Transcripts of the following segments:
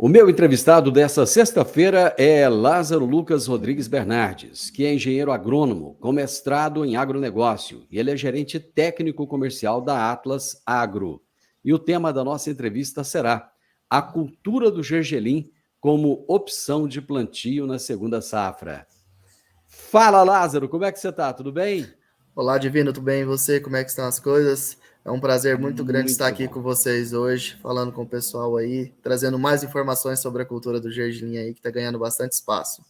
meu entrevistado dessa sexta-feira é Lázaro Lucas Rodrigues Bernardes, que é engenheiro agrônomo com mestrado em agronegócio, e ele é gerente técnico comercial da Atlas Agro. E o tema da nossa entrevista será a cultura do gergelim como opção de plantio na segunda safra. Fala, Lázaro, como é que você está? Tudo bem? Olá, Divino, tudo bem? E você? Como é que estão as coisas? É um prazer muito grande estar Muito aqui bom. com vocês hoje, falando com o pessoal aí, trazendo mais informações sobre a cultura do gergelim aí, que está ganhando bastante espaço.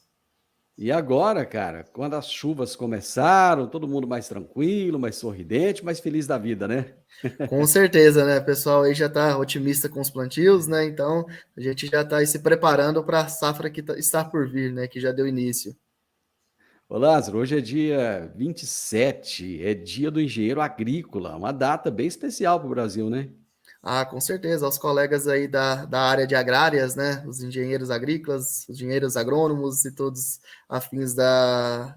E agora, cara, quando as chuvas começaram, todo mundo mais tranquilo, mais sorridente, mais feliz da vida, né? Com certeza, né? O pessoal aí já está otimista com os plantios, né? Então, a gente já está aí se preparando para a safra que está por vir, né? Que já deu início. Ô Lázaro, hoje é dia 27, é dia do engenheiro agrícola, uma data bem especial para o Brasil, né? Ah, com certeza, aos colegas aí da área de agrárias, né? Os engenheiros agrícolas, os engenheiros agrônomos e todos afins da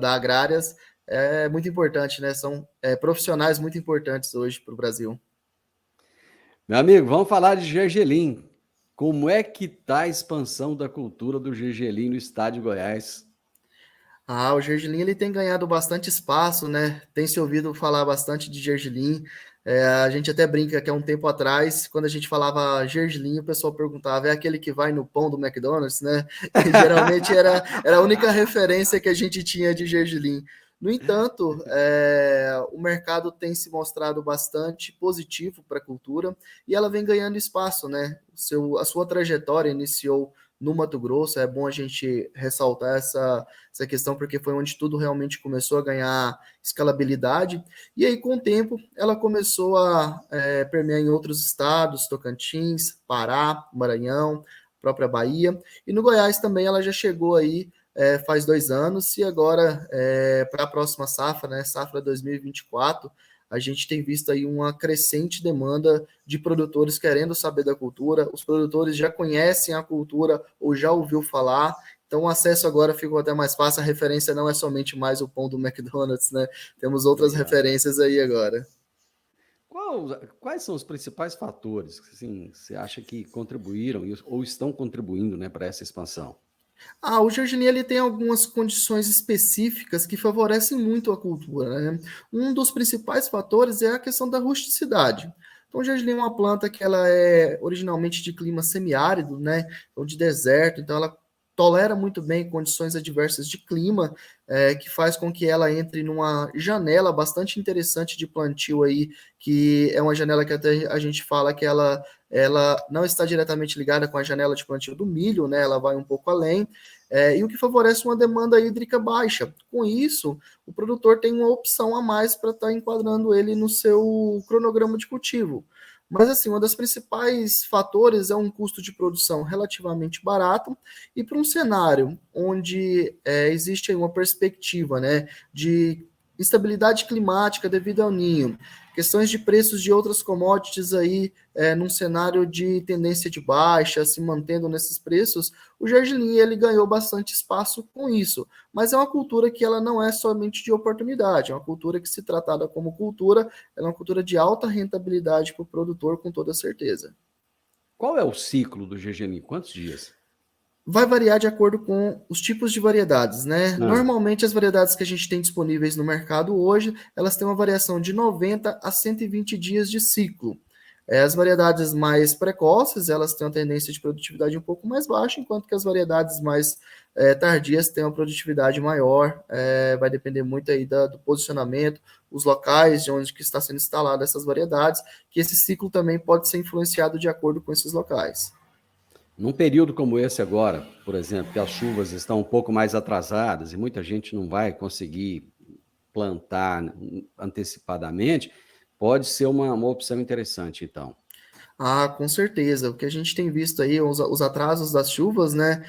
agrárias, é muito importante, né? São profissionais muito importantes hoje para o Brasil. Meu amigo, vamos falar de gergelim. Como é que tá a expansão da cultura do gergelim no estado de Goiás? Ah, o gergelim ele tem ganhado bastante espaço, né? Tem se ouvido falar bastante de gergelim. A gente até brinca que há um tempo atrás, quando a gente falava gergelim, o pessoal perguntava, é aquele que vai no pão do McDonald's, né? E geralmente era a única referência que a gente tinha de gergelim. No entanto, o mercado tem se mostrado bastante positivo para a cultura e ela vem ganhando espaço, né? A sua trajetória iniciou no Mato Grosso, é bom a gente ressaltar essa questão, porque foi onde tudo realmente começou a ganhar escalabilidade. E aí, com o tempo, ela começou a permear em outros estados, Tocantins, Pará, Maranhão, própria Bahia. E no Goiás também ela já chegou aí faz 2 anos, e agora, para a próxima safra, né, safra 2024, a gente tem visto aí uma crescente demanda de produtores querendo saber da cultura. Os produtores já conhecem a cultura ou já ouviu falar, então o acesso agora ficou até mais fácil. A referência não é somente mais o pão do McDonald's, né? Temos outras Legal. referências aí agora. Quais são os principais fatores que assim, você acha que contribuíram ou estão contribuindo, né, para essa expansão? O gergelim ele tem algumas condições específicas que favorecem muito a cultura, né? Um dos principais fatores é a questão da rusticidade. Então, o gergelim é uma planta que ela é originalmente de clima semiárido, né? Ou de deserto, então ela tolera muito bem condições adversas de clima, que faz com que ela entre numa janela bastante interessante de plantio aí, que é uma janela que até a gente fala que ela não está diretamente ligada com a janela de plantio do milho, né? Ela vai um pouco além, e o que favorece uma demanda hídrica baixa. Com isso, o produtor tem uma opção a mais para estar enquadrando ele no seu cronograma de cultivo. Mas, assim, um dos principais fatores é um custo de produção relativamente barato, e para um cenário onde existe aí uma perspectiva, né, de instabilidade climática devido ao ninho, questões de preços de outras commodities aí, num cenário de tendência de baixa, se mantendo nesses preços, o gergelim ele ganhou bastante espaço com isso. Mas é uma cultura que ela não é somente de oportunidade, é uma cultura que, se tratada como cultura, ela é uma cultura de alta rentabilidade para o produtor, com toda certeza. Qual é o ciclo do gergelim? Quantos dias? Vai variar de acordo com os tipos de variedades, né? Ah, Normalmente, as variedades que a gente tem disponíveis no mercado hoje, elas têm uma variação de 90 a 120 dias de ciclo. As variedades mais precoces, elas têm uma tendência de produtividade um pouco mais baixa, enquanto que as variedades mais tardias têm uma produtividade maior. Vai depender muito aí do posicionamento, os locais de onde que está sendo instalada essas variedades, que esse ciclo também pode ser influenciado de acordo com esses locais. num período como esse agora, por exemplo, que as chuvas estão um pouco mais atrasadas e muita gente não vai conseguir plantar antecipadamente, pode ser uma opção interessante, então. Com certeza. O que a gente tem visto aí, os atrasos das chuvas, né,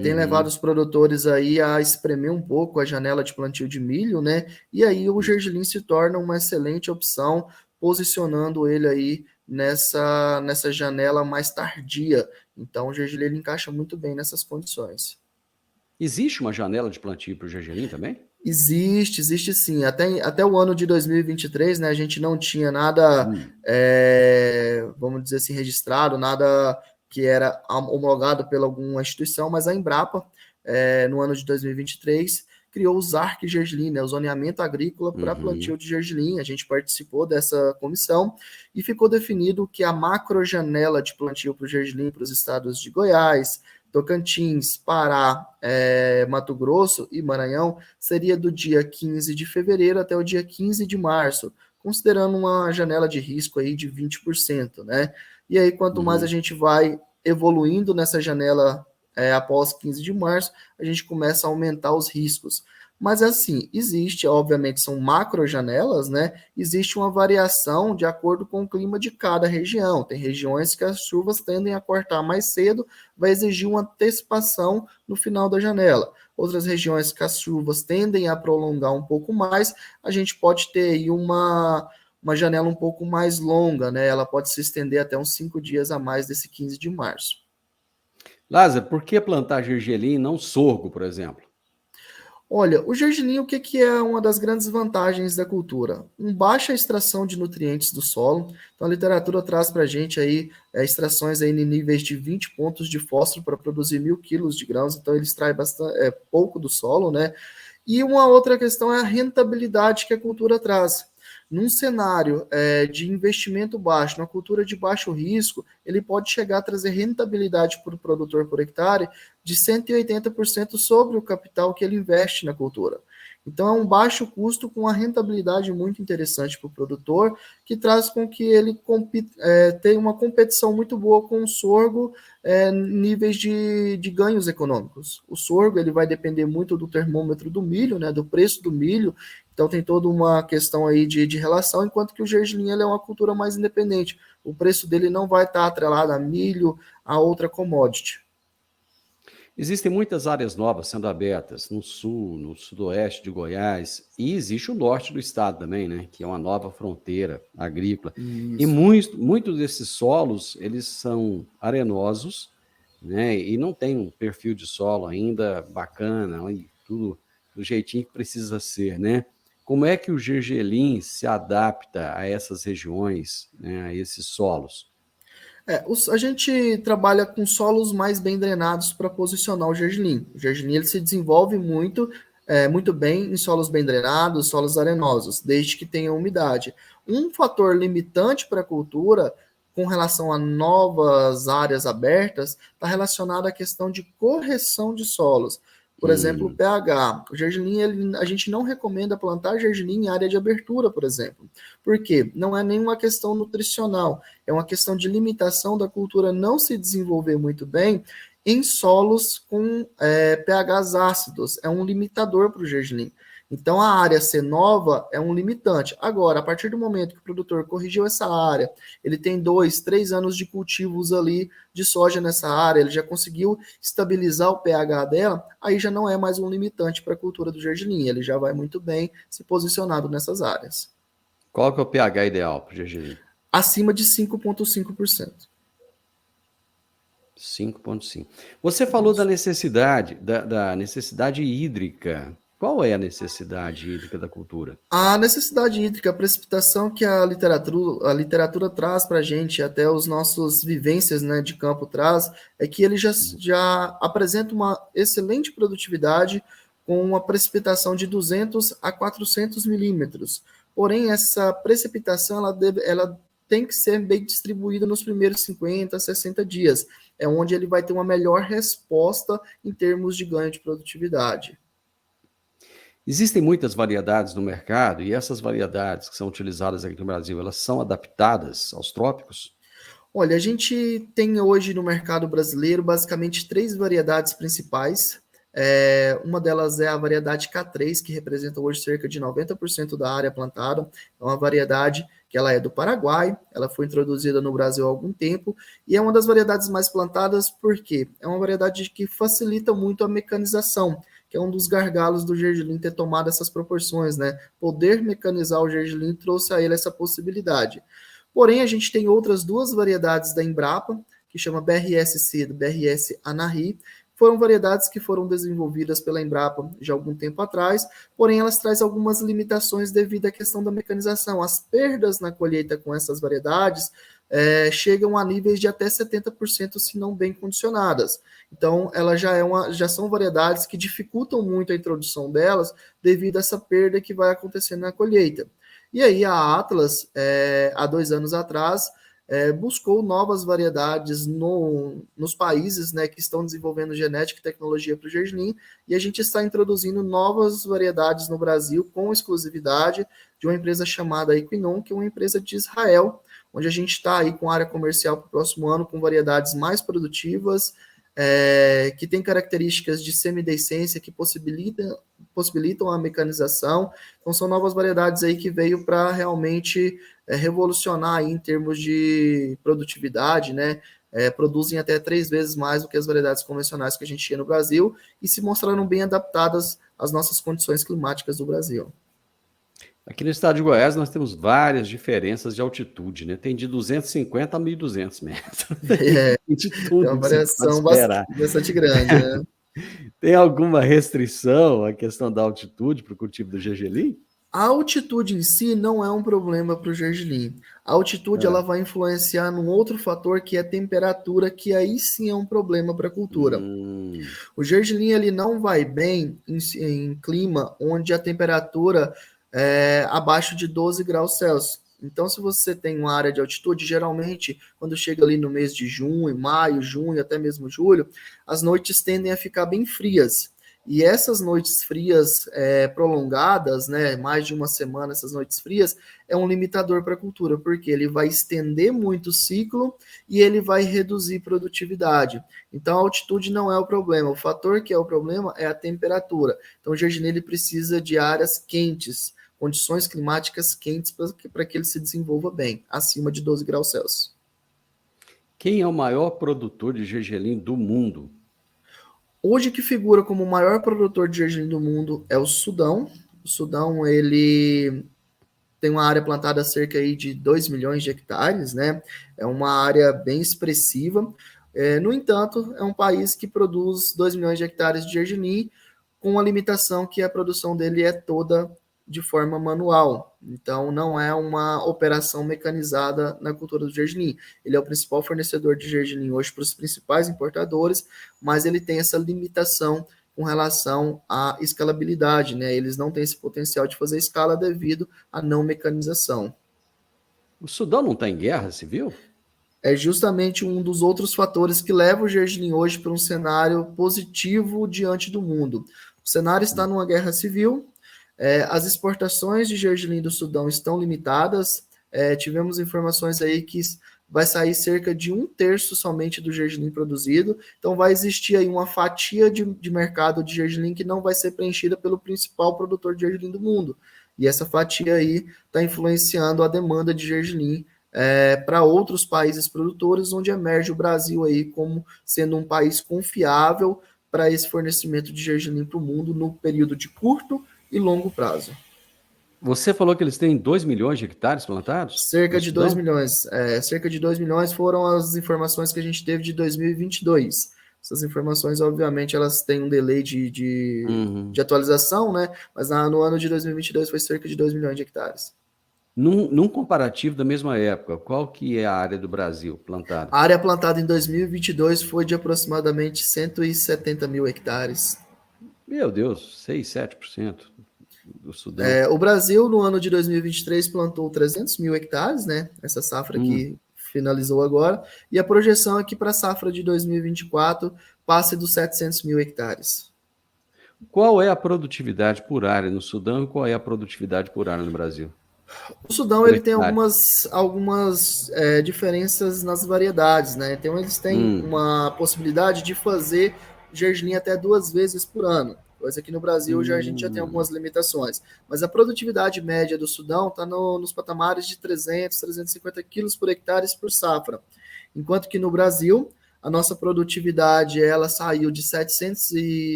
tem levado Uhum. os produtores aí a espremer um pouco a janela de plantio de milho, né, e aí o gergelim se torna uma excelente opção, posicionando ele aí nessa janela mais tardia. Então, o gergelim ele encaixa muito bem nessas condições. Existe uma janela de plantio para o gergelim também? Existe sim. Até o ano de 2023, né, a gente não tinha nada, Hum. vamos dizer assim, registrado, nada que era homologado pela alguma instituição, mas a Embrapa, no ano de 2023, criou o ZARC Gergelim, né, o zoneamento agrícola para plantio de gergelim. A gente participou dessa comissão e ficou definido que a macro janela de plantio para o gergelim para os estados de Goiás, Tocantins, Pará, Mato Grosso e Maranhão seria do dia 15 de fevereiro até o dia 15 de março, considerando uma janela de risco aí de 20%, né? E aí, quanto mais a gente vai evoluindo nessa janela após 15 de março, a gente começa a aumentar os riscos. Mas assim, existe, obviamente, são macro janelas, né? Existe uma variação de acordo com o clima de cada região. Tem regiões que as chuvas tendem a cortar mais cedo, vai exigir uma antecipação no final da janela. Outras regiões que as chuvas tendem a prolongar um pouco mais, a gente pode ter aí uma janela um pouco mais longa, né? Ela pode se estender até uns 5 dias a mais desse 15 de março. Lázaro, por que plantar gergelim e não sorgo, por exemplo? Olha, o gergelim, o que é uma das grandes vantagens da cultura? Baixa extração de nutrientes do solo. Então, a literatura traz para a gente aí extrações aí em níveis de 20 pontos de fósforo para produzir 1.000 quilos de grãos. Então, ele extrai bastante, pouco do solo, né? E uma outra questão é a rentabilidade que a cultura traz. Num cenário de investimento baixo, na cultura de baixo risco, ele pode chegar a trazer rentabilidade para o produtor por hectare de 180% sobre o capital que ele investe na cultura. Então, é um baixo custo com uma rentabilidade muito interessante para o produtor, que traz com que ele tenha uma competição muito boa com o sorgo, níveis de ganhos econômicos. O sorgo ele vai depender muito do termômetro do milho, né, do preço do milho, então tem toda uma questão aí de relação, enquanto que o gergelim ele é uma cultura mais independente. O preço dele não vai estar atrelado a milho, a outra commodity. Existem muitas áreas novas sendo abertas no sul, no sudoeste de Goiás, e existe o norte do estado também, né, que é uma nova fronteira agrícola. Isso. E muitos desses solos, eles são arenosos, né, e não tem um perfil de solo ainda bacana, e tudo do jeitinho que precisa ser, né? Como é que o gergelim se adapta a essas regiões, né, a esses solos? A gente trabalha com solos mais bem drenados para posicionar o gergelim. O gergelim ele se desenvolve muito bem em solos bem drenados, solos arenosos, desde que tenha umidade. Um fator limitante para a cultura, com relação a novas áreas abertas, está relacionado à questão de correção de solos. Por exemplo, o pH. O gergelim, a gente não recomenda plantar gergelim em área de abertura, por exemplo. Por quê? Não é nenhuma questão nutricional, é uma questão de limitação da cultura não se desenvolver muito bem em solos com pHs ácidos. É um limitador para o gergelim. Então, a área ser nova é um limitante. Agora, a partir do momento que o produtor corrigiu essa área, ele tem 2, 3 anos de cultivos ali de soja nessa área, ele já conseguiu estabilizar o pH dela, aí já não é mais um limitante para a cultura do gergelim, ele já vai muito bem se posicionado nessas áreas. Qual que é o pH ideal para o gergelim? Acima de 5,5%. 5,5. Você falou da necessidade, da necessidade hídrica. Qual é a necessidade hídrica da cultura? A necessidade hídrica, a precipitação que a literatura traz para a gente, até os nossos vivências, né, de campo traz, é que ele já apresenta uma excelente produtividade com uma precipitação de 200 a 400 milímetros. Porém, essa precipitação ela tem que ser bem distribuída nos primeiros 50 a 60 dias. É onde ele vai ter uma melhor resposta em termos de ganho de produtividade. Existem muitas variedades no mercado e essas variedades que são utilizadas aqui no Brasil, elas são adaptadas aos trópicos? Olha, a gente tem hoje no mercado brasileiro basicamente 3 variedades principais. Uma delas é a variedade K3, que representa hoje cerca de 90% da área plantada. É uma variedade que ela é do Paraguai, ela foi introduzida no Brasil há algum tempo, e é uma das variedades mais plantadas porque é uma variedade que facilita muito a mecanização, que é um dos gargalos do gergelim ter tomado essas proporções, né? Poder mecanizar o gergelim trouxe a ele essa possibilidade. Porém, a gente tem outras 2 variedades da Embrapa, que chama BRS e BRS Anahi. Foram variedades que foram desenvolvidas pela Embrapa já há algum tempo atrás, porém elas trazem algumas limitações devido à questão da mecanização. As perdas na colheita com essas variedades chegam a níveis de até 70%, se não bem condicionadas. Então, ela já são variedades que dificultam muito a introdução delas devido a essa perda que vai acontecendo na colheita. E aí a Atlas, há 2 anos atrás, buscou novas variedades nos países, né, que estão desenvolvendo genética e tecnologia para o gergelim, e a gente está introduzindo novas variedades no Brasil com exclusividade de uma empresa chamada Equinon, que é uma empresa de Israel, onde a gente está aí com área comercial para o próximo ano, com variedades mais produtivas, que tem características de semidescência que possibilitam a mecanização. Então, são novas variedades aí que veio para realmente revolucionar aí em termos de produtividade, né? Produzem até 3 vezes mais do que as variedades convencionais que a gente tinha no Brasil e se mostraram bem adaptadas às nossas condições climáticas do Brasil. Aqui no estado de Goiás nós temos várias diferenças de altitude, né? Tem de 250 a 1.200 metros. Tem de É tudo uma que você pode variação esperar. bastante grande, né? Tem alguma restrição à questão da altitude para o cultivo do gergelim? A altitude em si não é um problema para o gergelim. A altitude ela vai influenciar num outro fator que é a temperatura, que aí sim é um problema para a cultura. O gergelim ele não vai bem em clima onde a temperatura é abaixo de 12 graus Celsius. Então, se você tem uma área de altitude, geralmente, quando chega ali no mês de junho, maio, junho, até mesmo julho, as noites tendem a ficar bem frias. E essas noites frias prolongadas, né, mais de uma semana, essas noites frias, é um limitador para a cultura, porque ele vai estender muito o ciclo e ele vai reduzir produtividade. Então, a altitude não é o problema. O fator que é o problema é a temperatura. Então, o jardineiro ele precisa de áreas quentes, condições climáticas quentes para que ele se desenvolva bem, acima de 12 graus Celsius. Quem é o maior produtor de gergelim do mundo? Hoje que figura como o maior produtor de gergelim do mundo é o Sudão. O Sudão, ele tem uma área plantada a cerca aí de 2 milhões de hectares, né? É uma área bem expressiva. No entanto, é um país que produz 2 milhões de hectares de gergelim, com a limitação que a produção dele é toda de forma manual. Então, não é uma operação mecanizada na cultura do gergelim. Ele é o principal fornecedor de gergelim hoje para os principais importadores, mas ele tem essa limitação com relação à escalabilidade, né? Eles não têm esse potencial de fazer escala devido à não mecanização. O Sudão não está em guerra civil? É justamente um dos outros fatores que leva o gergelim hoje para um cenário positivo diante do mundo. O cenário está numa guerra civil, as exportações de gergelim do Sudão estão limitadas, tivemos informações aí que vai sair cerca de 1/3 somente do gergelim produzido, então vai existir aí uma fatia de mercado de gergelim que não vai ser preenchida pelo principal produtor de gergelim do mundo, e essa fatia aí está influenciando a demanda de gergelim para outros países produtores, onde emerge o Brasil aí como sendo um país confiável para esse fornecimento de gergelim para o mundo no período de curto e longo prazo. Você falou que eles têm 2 milhões de hectares plantados? Cerca de 2 milhões. Cerca de 2 milhões foram as informações que a gente teve de 2022. Essas informações, obviamente, elas têm um delay de atualização, né? Mas no ano de 2022 foi cerca de 2 milhões de hectares. Num comparativo da mesma época, qual que é a área do Brasil plantada? A área plantada em 2022 foi de aproximadamente 170 mil hectares. Meu Deus, 6, 7% do Sudão. O Brasil, no ano de 2023, plantou 300 mil hectares, né? Essa safra que finalizou agora. E a projeção é que para a safra de 2024 passe dos 700 mil hectares. Qual é a produtividade por área no Sudão e qual é a produtividade por área no Brasil? O Sudão ele tem algumas diferenças nas variedades, né? Então eles têm uma possibilidade de fazer gergelim até 2 vezes por ano. Coisa que no Brasil a gente já tem algumas limitações. Mas a produtividade média do Sudão está nos patamares de 300, 350 quilos por hectare por safra. Enquanto que no Brasil, a nossa produtividade ela saiu de 700,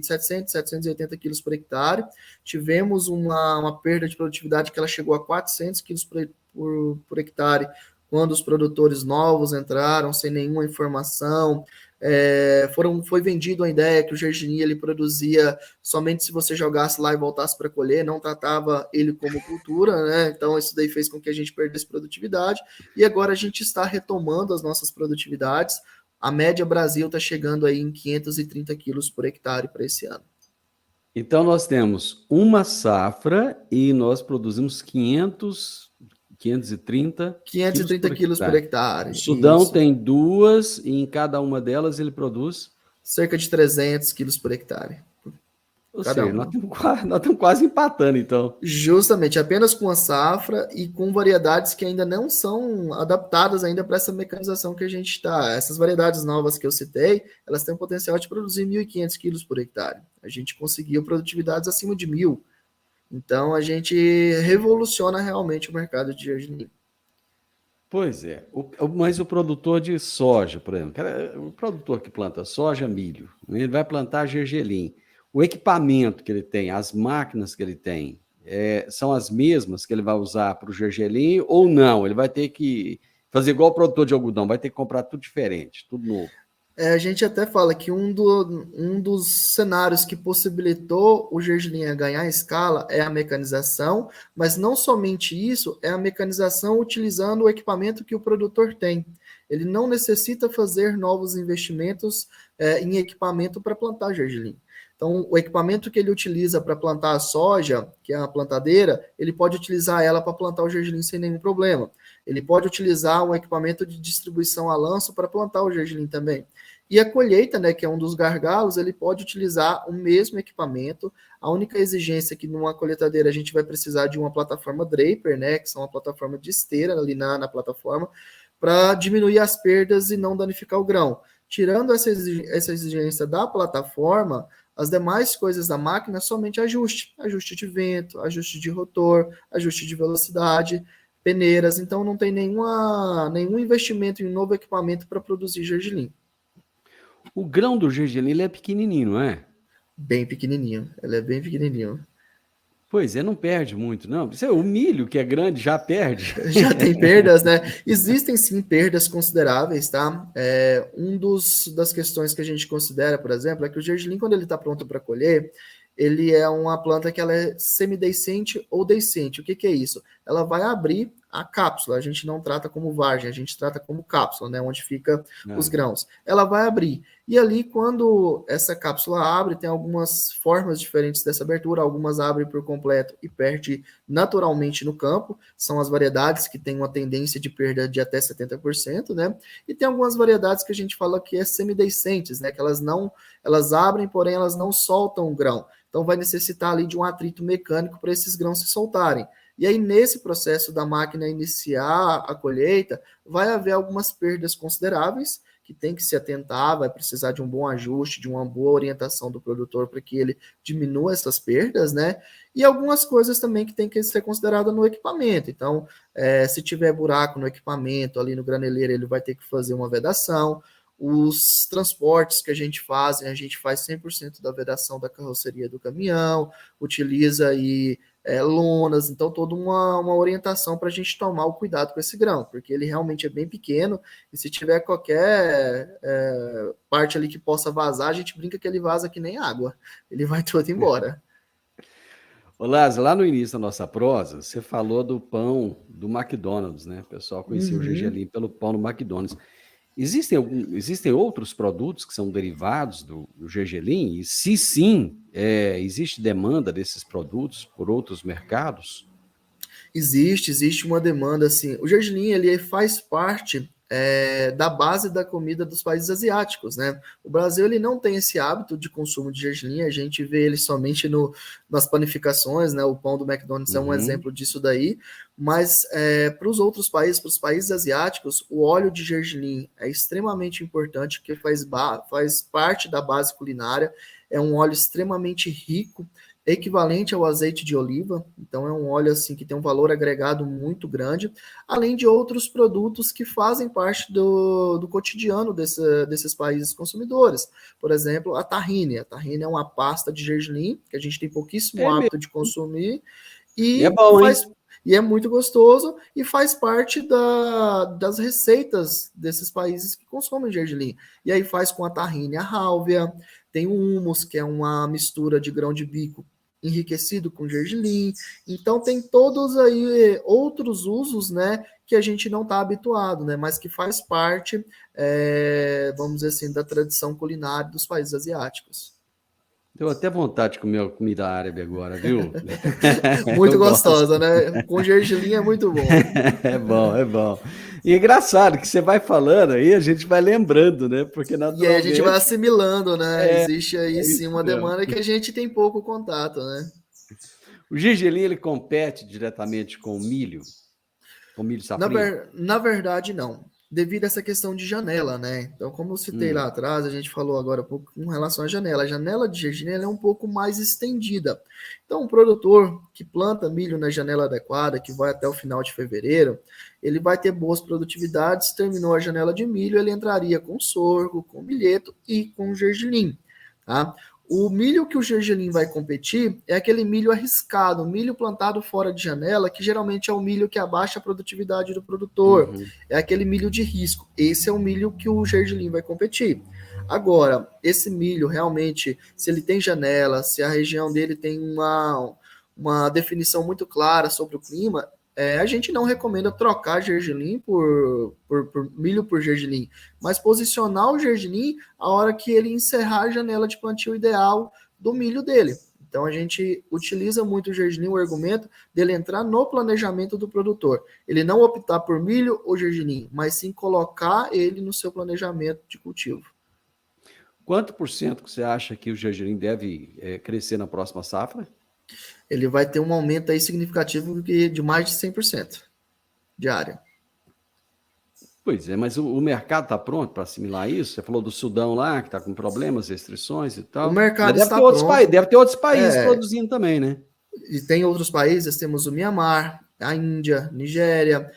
780 quilos por hectare. Tivemos uma perda de produtividade que ela chegou a 400 quilos por hectare quando os produtores novos entraram sem nenhuma informação, Foi vendido a ideia que o gergelim ele produzia somente se você jogasse lá e voltasse para colher, não tratava ele como cultura, né? Então isso daí fez com que a gente perdesse produtividade, e agora a gente está retomando as nossas produtividades. A média Brasil está chegando aí em 530 quilos por hectare para esse ano. Então, nós temos uma safra e nós produzimos 530 quilos 530 por quilos por hectare. O hectare, Sudão isso. tem duas e em cada uma delas ele produz, Cerca de 300 quilos por hectare, ou cada seja, nós uma. estamos nós estamos quase empatando, então. Justamente, apenas com a safra e com variedades que ainda não são adaptadas ainda para essa mecanização que a gente está. Essas variedades novas que eu citei, elas têm o potencial de produzir 1.500 quilos por hectare. A gente conseguiu produtividades acima de 1.000. Então, a gente revoluciona realmente o mercado de gergelim. Pois é, mas o produtor de soja, por exemplo, o produtor que planta soja, milho, né, ele vai plantar gergelim. O equipamento que ele tem, as máquinas que ele tem, são as mesmas que ele vai usar para o gergelim ou não? Ele vai ter que fazer igual o produtor de algodão, vai ter que comprar tudo diferente, tudo novo. A gente até fala que um dos cenários que possibilitou o gergelim a ganhar escala é a mecanização, mas não somente isso, é a mecanização utilizando o equipamento que o produtor tem. Ele não necessita fazer novos investimentos em equipamento para plantar gergelim. Então, o equipamento que ele utiliza para plantar a soja, que é a plantadeira, ele pode utilizar ela para plantar o gergelim sem nenhum problema. Ele pode utilizar um equipamento de distribuição a lanço para plantar o gergelim também. E a colheita, né, que é um dos gargalos, ele pode utilizar o mesmo equipamento. A única exigência é que numa colheitadeira a gente vai precisar de uma plataforma Draper, né, que são uma plataforma de esteira ali na plataforma, para diminuir as perdas e não danificar o grão. Tirando essa exigência da plataforma, as demais coisas da máquina somente ajuste. Ajuste de vento, ajuste de rotor, ajuste de velocidade, peneiras. Então não tem nenhum investimento em um novo equipamento para produzir gergelim. O grão do gergelim ele é pequenininho, não é? Bem pequenininho. Ela é bem pequenininho. Pois é, não perde muito, não. O milho, que é grande, já perde. Já tem perdas, né? Existem sim perdas consideráveis, tá? Das questões que a gente considera, por exemplo, é que o gergelim, quando ele está pronto para colher, ele é uma planta que ela é semideiscente ou deiscente. O que que é isso? Ela vai abrir a cápsula. A gente não trata como vargem, a gente trata como cápsula, né? Onde fica os Ah. grãos. Ela vai abrir. E ali, quando essa cápsula abre, tem algumas formas diferentes dessa abertura. Algumas abrem por completo e perde naturalmente no campo. São as variedades que têm uma tendência de perda de até 70%, né? E tem algumas variedades que a gente fala que é semideiscentes, né? Que elas abrem, porém elas não soltam o grão. Então vai necessitar ali de um atrito mecânico para esses grãos se soltarem. E aí, nesse processo da máquina iniciar a colheita, vai haver algumas perdas consideráveis que tem que se atentar, vai precisar de um bom ajuste, de uma boa orientação do produtor para que ele diminua essas perdas, né? E algumas coisas também que tem que ser considerada no equipamento. Então, se tiver buraco no equipamento, ali no graneleiro, ele vai ter que fazer uma vedação. Os transportes que a gente faz 100% da vedação da carroceria do caminhão, utiliza aí lonas, então toda uma orientação para a gente tomar o cuidado com esse grão, porque ele realmente é bem pequeno, e se tiver qualquer parte ali que possa vazar, a gente brinca que ele vaza que nem água, ele vai todo embora. Ô, Lázaro, lá no início da nossa prosa, você falou do pão do McDonald's, né? O pessoal conhecia o Uhum. gergelim pelo pão do McDonald's. Existem outros produtos que são derivados do gergelim? E se sim, existe demanda desses produtos por outros mercados? Existe uma demanda assim. O gergelim ele faz parte da base da comida dos países asiáticos, né? O Brasil ele não tem esse hábito de consumo de gergelim, a gente vê ele somente nas panificações, né? O pão do McDonald's é um Uhum. exemplo disso daí, mas para os outros países, para os países asiáticos, o óleo de gergelim é extremamente importante, porque faz parte da base culinária, é um óleo extremamente rico, equivalente ao azeite de oliva, então é um óleo assim que tem um valor agregado muito grande, além de outros produtos que fazem parte do cotidiano desses países consumidores. Por exemplo, a tahine. A tahine é uma pasta de gergelim que a gente tem pouquíssimo É mesmo. hábito de consumir E é e bom, faz hein? E é muito gostoso e faz parte das receitas desses países que consomem gergelim. E aí faz com a tahine, a rálvia, tem o hummus, que é uma mistura de grão de bico enriquecido com gergelim. Então tem todos aí outros usos, né, que a gente não está habituado, né, mas que faz parte, vamos dizer assim, da tradição culinária dos países asiáticos. Deu até vontade de comer uma comida árabe agora, viu? Muito Eu gosto. gostosa, né? Com gergelim é muito bom. É bom, é bom. E é engraçado que você vai falando aí, a gente vai lembrando, né? Porque E aí a gente vai naturalmente assimilando, né? é, Existe aí é sim isso uma mesmo. demanda que a gente tem pouco contato, né? O gergelim, ele compete diretamente com o milho safrinha? Na verdade, não. Devido a essa questão de janela, né? Então, como eu citei lá Hum, atrás, a gente falou agora há pouco com relação à janela. A janela de gergelim ela é um pouco mais estendida. Então, um produtor que planta milho na janela adequada, que vai até o final de fevereiro, ele vai ter boas produtividades. Terminou a janela de milho, ele entraria com sorgo, com milheto e com gergelim, tá? O milho que o gergelim vai competir é aquele milho arriscado, milho plantado fora de janela, que geralmente é o milho que abaixa a produtividade do produtor. uhum. É aquele milho de risco. Esse é o milho que o gergelim vai competir. Agora, esse milho realmente, se ele tem janela, se a região dele tem uma definição muito clara sobre o clima, a gente não recomenda trocar gergelim por milho por gergelim, mas posicionar o gergelim a hora que ele encerrar a janela de plantio ideal do milho dele. Então a gente utiliza muito o gergelim, o argumento dele entrar no planejamento do produtor. Ele não optar por milho ou gergelim, mas sim colocar ele no seu planejamento de cultivo. Quanto por cento que você acha que o gergelim deve crescer na próxima safra? Ele vai ter um aumento aí significativo de mais de 100% de área. Pois é, mas o mercado está pronto para assimilar isso? Você falou do Sudão lá, que está com problemas, restrições e O tal. Mas mercado está pronto. deve ter outros países É, produzindo também, né? e tem outros países, temos o Mianmar, a Índia, Nigéria,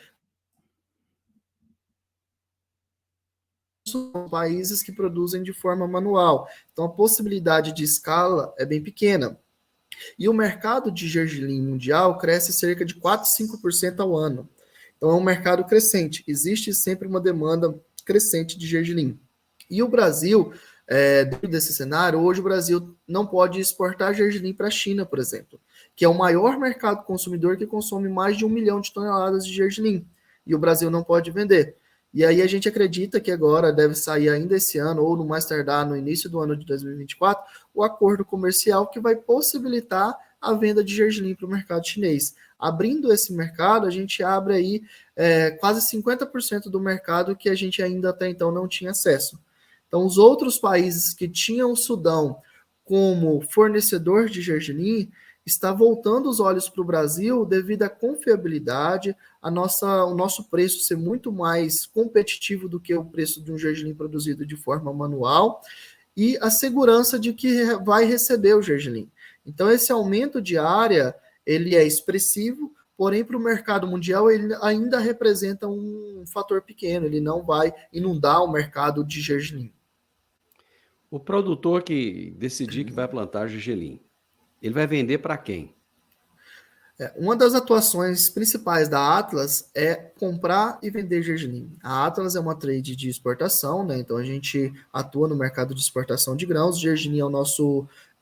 são países que produzem de forma manual. Então a possibilidade de escala é bem pequena. E o mercado de gergelim mundial cresce cerca de 4, 5% ao ano. Então é um mercado crescente. Existe sempre uma demanda crescente de gergelim. E o Brasil, dentro desse cenário, hoje o Brasil não pode exportar gergelim para a China, por exemplo, que é o maior mercado consumidor que consome mais de 1 milhão de toneladas de gergelim. E o Brasil não pode vender. E aí a gente acredita que agora deve sair ainda esse ano, ou no mais tardar no início do ano de 2024, o acordo comercial que vai possibilitar a venda de gergelim para o mercado chinês. Abrindo esse mercado, a gente abre aí quase 50% do mercado que a gente ainda até então não tinha acesso. Então, os outros países que tinham o Sudão como fornecedor de gergelim está voltando os olhos para o Brasil devido à confiabilidade, o nosso preço ser muito mais competitivo do que o preço de um gergelim produzido de forma manual e a segurança de que vai receber o gergelim. Então, esse aumento de área, ele é expressivo, porém, para o mercado mundial, ele ainda representa um fator pequeno, ele não vai inundar o mercado de gergelim. O produtor que decidir que vai plantar gergelim, ele vai vender para quem? Uma das atuações principais da Atlas é comprar e vender gergelim. A Atlas é uma trade de exportação, né? Então a gente atua no mercado de exportação de grãos. Gergelim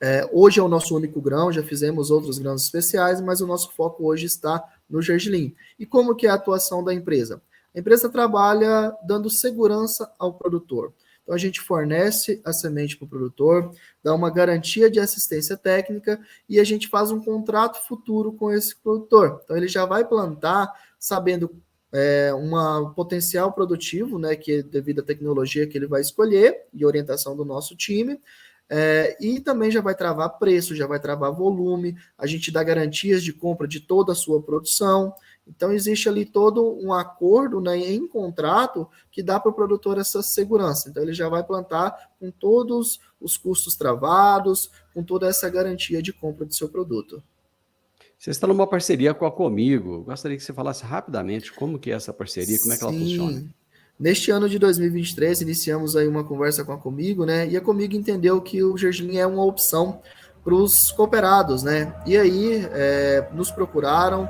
é hoje é o nosso único grão, já fizemos outros grãos especiais, mas o nosso foco hoje está no gergelim. E como que é a atuação da empresa? A empresa trabalha dando segurança ao produtor. Então a gente fornece a semente para o produtor, dá uma garantia de assistência técnica e a gente faz um contrato futuro com esse produtor. Então ele já vai plantar sabendo um potencial produtivo, né, que é devido à tecnologia que ele vai escolher e orientação do nosso time. E também já vai travar preço, já vai travar volume, a gente dá garantias de compra de toda a sua produção. Então, existe ali todo um acordo, né, em contrato que dá para o produtor essa segurança. Então, ele já vai plantar com todos os custos travados, com toda essa garantia de compra do seu produto. Você está numa parceria com a Comigo. Gostaria que você falasse rapidamente como que é essa parceria, como é que ela funciona. Sim. Neste ano de 2023, iniciamos aí uma conversa com a Comigo, né? E a Comigo entendeu que o gergelim é uma opção para os cooperados, né? E aí nos procuraram,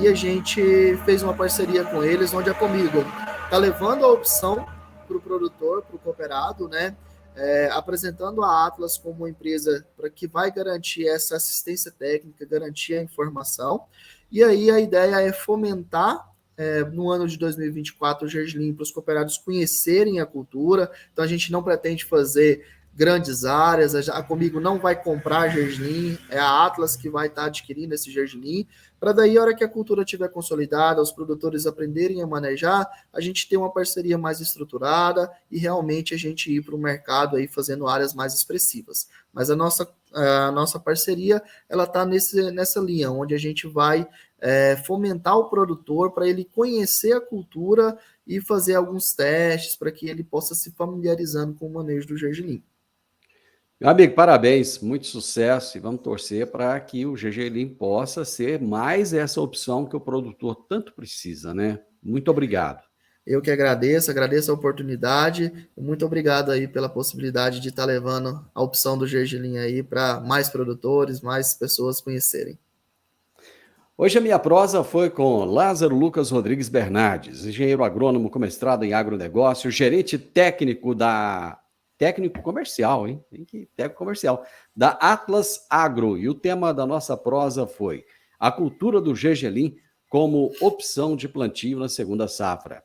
e a gente fez uma parceria com eles, onde a Comigo está levando a opção para o produtor, para o cooperado, né? Apresentando a Atlas como uma empresa para que vai garantir essa assistência técnica, garantir a informação. E aí a ideia é fomentar no ano de 2024 o gergelim para os cooperados conhecerem a cultura. Então a gente não pretende fazer grandes áreas, a Comigo não vai comprar gergelim, é a Atlas que vai estar adquirindo esse gergelim, para daí, a hora que a cultura estiver consolidada, os produtores aprenderem a manejar, a gente ter uma parceria mais estruturada e realmente a gente ir para o mercado aí fazendo áreas mais expressivas. Mas a nossa parceria, ela está nessa linha, onde a gente vai fomentar o produtor para ele conhecer a cultura e fazer alguns testes para que ele possa se familiarizando com o manejo do gergelim. Meu amigo, parabéns, muito sucesso e vamos torcer para que o gergelim possa ser mais essa opção que o produtor tanto precisa, né? Muito obrigado. Eu que agradeço a oportunidade. Muito obrigado aí pela possibilidade de estar levando a opção do gergelim aí para mais produtores, mais pessoas conhecerem. Hoje a minha prosa foi com Lázaro Lucas Rodrigues Bernardes, engenheiro agrônomo com mestrado em agronegócio, gerente técnico comercial, hein? Técnico comercial, da Atlas Agro. E o tema da nossa prosa foi a cultura do gergelim como opção de plantio na segunda safra.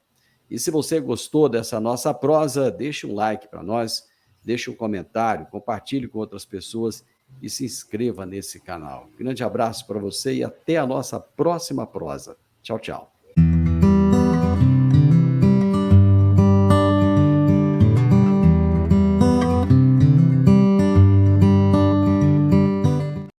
E se você gostou dessa nossa prosa, deixe um like para nós, deixe um comentário, compartilhe com outras pessoas e se inscreva nesse canal. Grande abraço para você e até a nossa próxima prosa. Tchau, tchau.